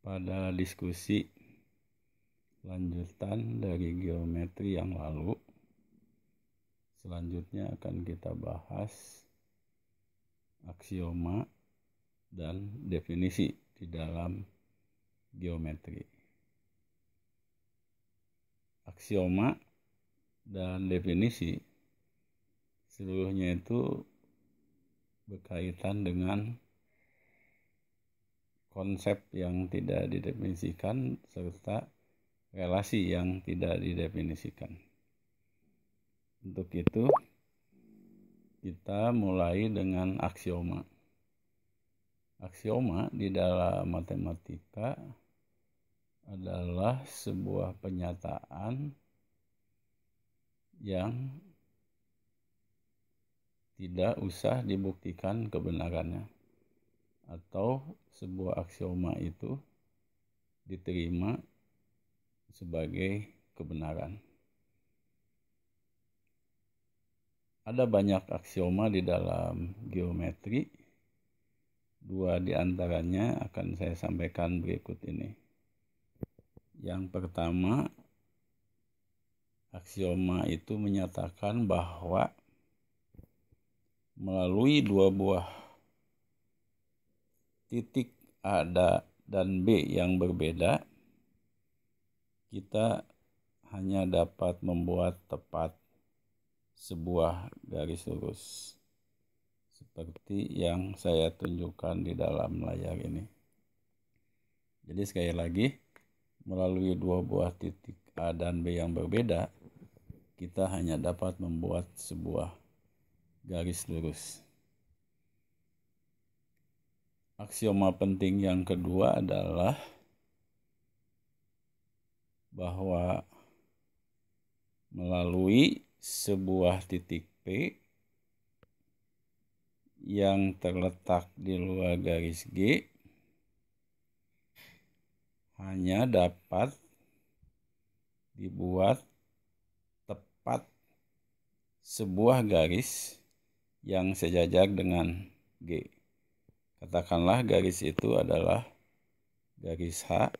Pada diskusi lanjutan dari geometri yang lalu, selanjutnya akan kita bahas aksioma dan definisi di dalam geometri. Aksioma dan definisi seluruhnya itu berkaitan dengan konsep yang tidak didefinisikan serta relasi yang tidak didefinisikan. Untuk itu, kita mulai dengan aksioma. Aksioma di dalam matematika adalah sebuah pernyataan yang tidak usah dibuktikan kebenarannya, atau sebuah aksioma itu diterima sebagai kebenaran. Ada banyak aksioma di dalam geometri. Dua di antaranya akan saya sampaikan berikut ini. Yang pertama, aksioma itu menyatakan bahwa melalui dua buah titik A dan B yang berbeda, kita hanya dapat membuat tepat sebuah garis lurus seperti yang saya tunjukkan di dalam layar ini. Jadi sekali lagi, melalui dua buah titik A dan B yang berbeda, kita hanya dapat membuat sebuah garis lurus. Aksioma penting yang kedua adalah bahwa melalui sebuah titik P yang terletak di luar garis G hanya dapat dibuat tepat sebuah garis yang sejajar dengan G. Katakanlah garis itu adalah garis H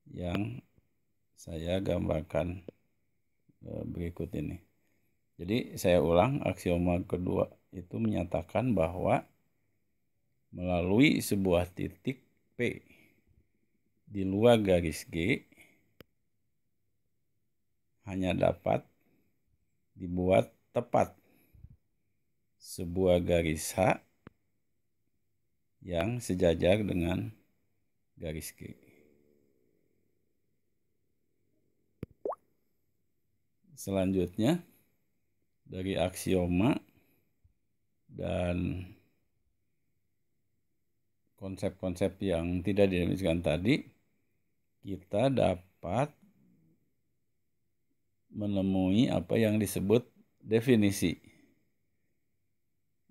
yang saya gambarkan berikut ini. Jadi saya ulang, aksioma kedua itu menyatakan bahwa melalui sebuah titik P di luar garis G hanya dapat dibuat tepat sebuah garis H yang sejajar dengan garis G. Selanjutnya, dari aksioma dan konsep-konsep yang tidak didefinisikan tadi, kita dapat menemui apa yang disebut definisi.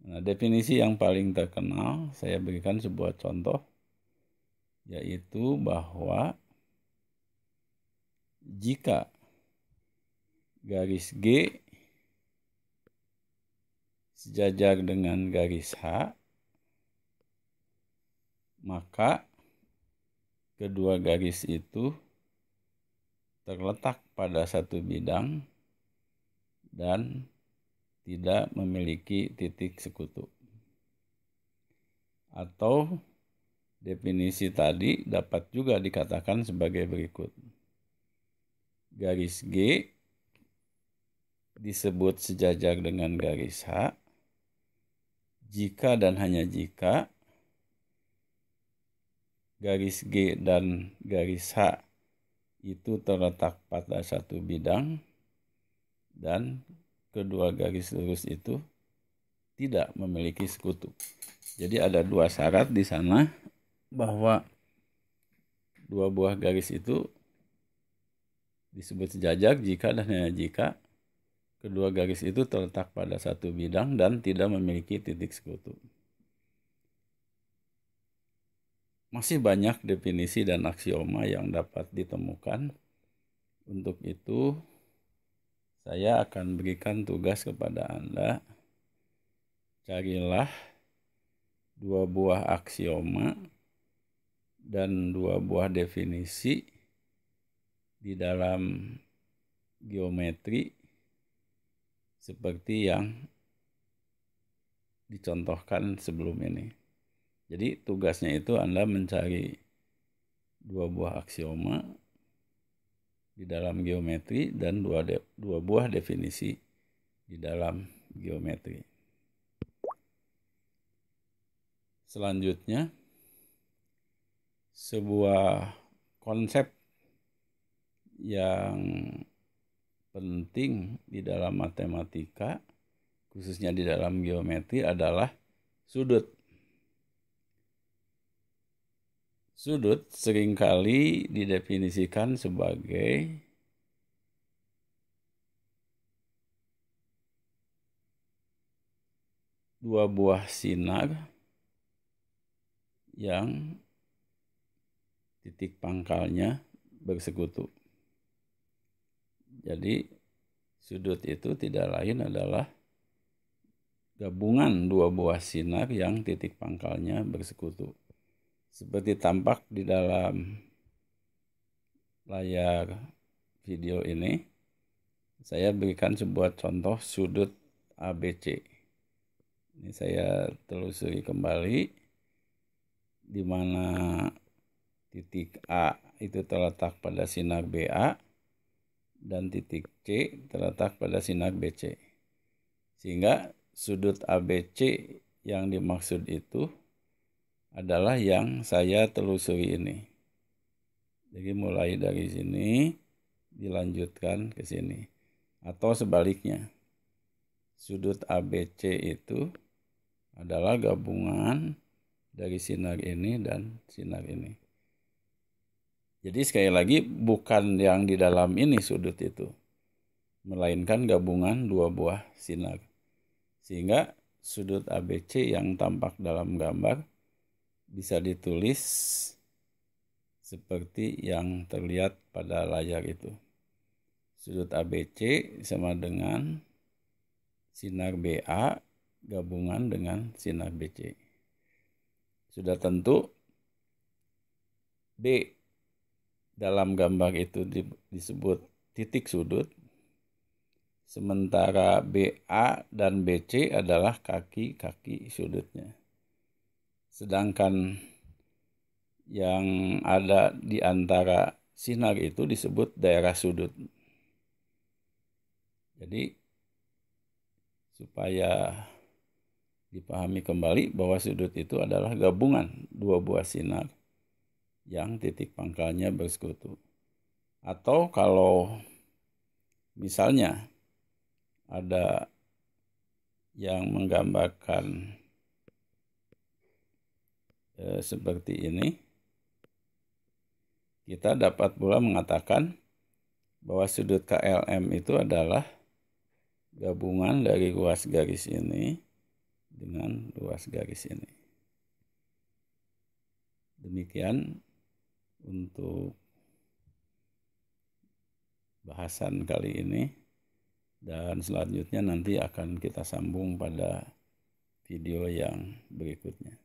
Nah, definisi yang paling terkenal, saya berikan sebuah contoh, yaitu bahwa jika garis G sejajar dengan garis H, maka kedua garis itu terletak pada satu bidang dan tidak memiliki titik sekutu. Atau definisi tadi dapat juga dikatakan sebagai berikut. Garis G disebut sejajar dengan garis H jika dan hanya jika garis G dan garis H itu terletak pada satu bidang dan kedua garis lurus itu tidak memiliki sekutu. Jadi ada dua syarat di sana bahwa dua buah garis itu disebut sejajar jika dan hanya jika kedua garis itu terletak pada satu bidang dan tidak memiliki titik sekutu. Masih banyak definisi dan aksioma yang dapat ditemukan. Untuk itu, saya akan berikan tugas kepada Anda. Carilah dua buah aksioma dan dua buah definisi di dalam geometri seperti yang dicontohkan sebelum ini. Jadi tugasnya itu Anda mencari dua buah aksioma di dalam geometri dan dua buah definisi di dalam geometri. Selanjutnya, sebuah konsep yang penting di dalam matematika, khususnya di dalam geometri, adalah sudut. Sudut seringkali didefinisikan sebagai dua buah sinar yang titik pangkalnya bersekutu. Jadi sudut itu tidak lain adalah gabungan dua buah sinar yang titik pangkalnya bersekutu. Seperti tampak di dalam layar video ini, saya berikan sebuah contoh sudut ABC. Ini saya telusuri kembali, di mana titik A itu terletak pada sinar BA dan titik C terletak pada sinar BC. Sehingga sudut ABC yang dimaksud itu adalah yang saya telusuri ini. Jadi mulai dari sini dilanjutkan ke sini. Atau sebaliknya, sudut ABC itu adalah gabungan dari sinar ini dan sinar ini. Jadi sekali lagi bukan yang di dalam ini sudut itu, melainkan gabungan dua buah sinar. Sehingga sudut ABC yang tampak dalam gambar bisa ditulis seperti yang terlihat pada layar itu. Sudut ABC sama dengan sinar BA gabungan dengan sinar BC. Sudah tentu B dalam gambar itu disebut titik sudut, sementara BA dan BC adalah kaki-kaki sudutnya. Sedangkan yang ada di antara sinar itu disebut daerah sudut. Jadi supaya dipahami kembali bahwa sudut itu adalah gabungan dua buah sinar yang titik pangkalnya bersekutu. Atau kalau misalnya ada yang menggambarkan seperti ini, kita dapat pula mengatakan bahwa sudut KLM itu adalah gabungan dari ruas garis ini dengan ruas garis ini. Demikian untuk bahasan kali ini, dan selanjutnya nanti akan kita sambung pada video yang berikutnya.